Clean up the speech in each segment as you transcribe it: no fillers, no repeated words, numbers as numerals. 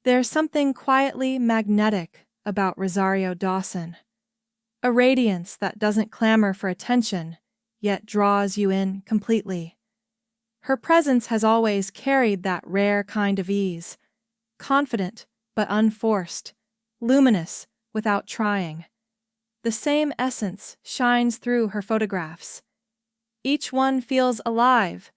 There's something quietly magnetic about Rosario Dawson, a radiance that doesn't clamor for attention, yet draws you in completely. Her presence has always carried that rare kind of ease, confident but unforced, luminous without trying. The same essence shines through her photographs. Each one feels alive,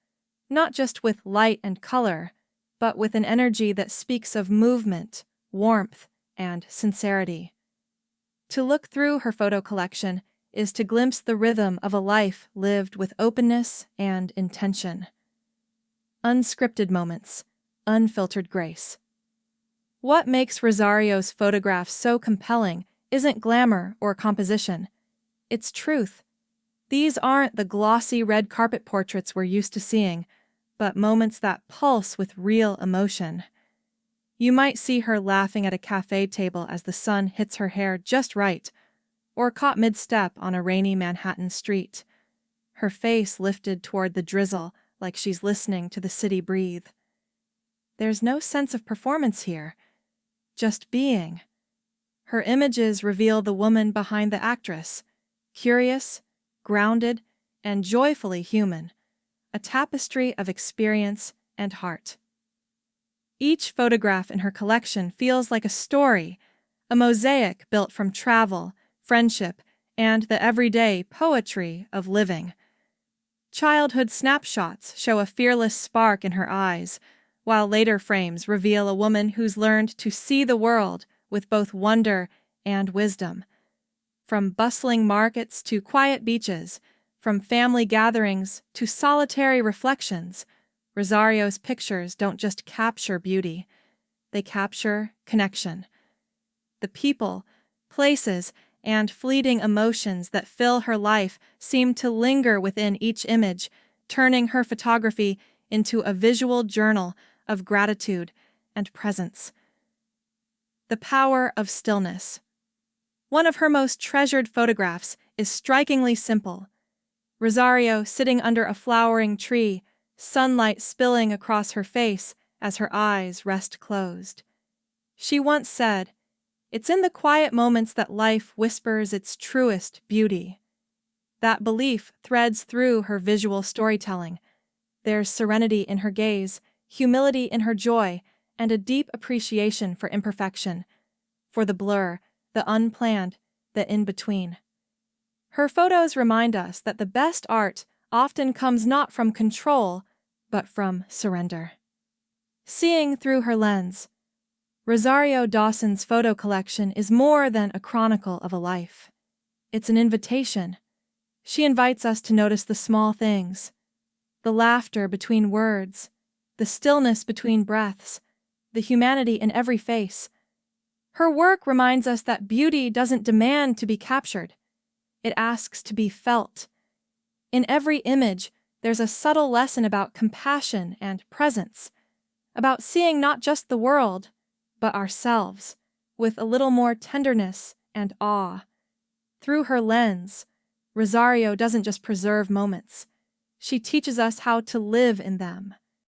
not just with light and color, but with an energy that speaks of movement, warmth, and sincerity. To look through her photo collection is to glimpse the rhythm of a life lived with openness and intention. Unscripted moments, unfiltered grace. What makes Rosario's photographs so compelling isn't glamour or composition. It's truth. These aren't the glossy red carpet portraits we're used to seeing, but moments that pulse with real emotion. You might see her laughing at a cafe table as the sun hits her hair just right, or caught mid-step on a rainy Manhattan street, her face lifted toward the drizzle like she's listening to the city breathe. There's no sense of performance here, just being. Her images reveal the woman behind the actress, curious, grounded, and joyfully human, a tapestry of experience and heart. Each photograph in her collection feels like a story, a mosaic built from travel, friendship, and the everyday poetry of living. Childhood snapshots show a fearless spark in her eyes, while later frames reveal a woman who's learned to see the world with both wonder and wisdom. From bustling markets to quiet beaches, from family gatherings to solitary reflections, Rosario's pictures don't just capture beauty, they capture connection. The people, places, and fleeting emotions that fill her life seem to linger within each image, turning her photography into a visual journal of gratitude and presence. The power of stillness. One of her most treasured photographs is strikingly simple. Rosario sitting under a flowering tree, sunlight spilling across her face as her eyes rest closed. She once said, "It's in the quiet moments that life whispers its truest beauty." That belief threads through her visual storytelling. There's serenity in her gaze, humility in her joy, and a deep appreciation for imperfection, for the blur, the unplanned, the in-between. Her photos remind us that the best art often comes not from control, but from surrender. Seeing through her lens. Rosario Dawson's photo collection is more than a chronicle of a life. It's an invitation. She invites us to notice the small things, the laughter between words, the stillness between breaths, the humanity in every face. Her work reminds us that beauty doesn't demand to be captured. It asks to be felt. In every image, there's a subtle lesson about compassion and presence, about seeing not just the world, but ourselves, with a little more tenderness and awe. Through her lens, Rosario doesn't just preserve moments. She teaches us how to live in them.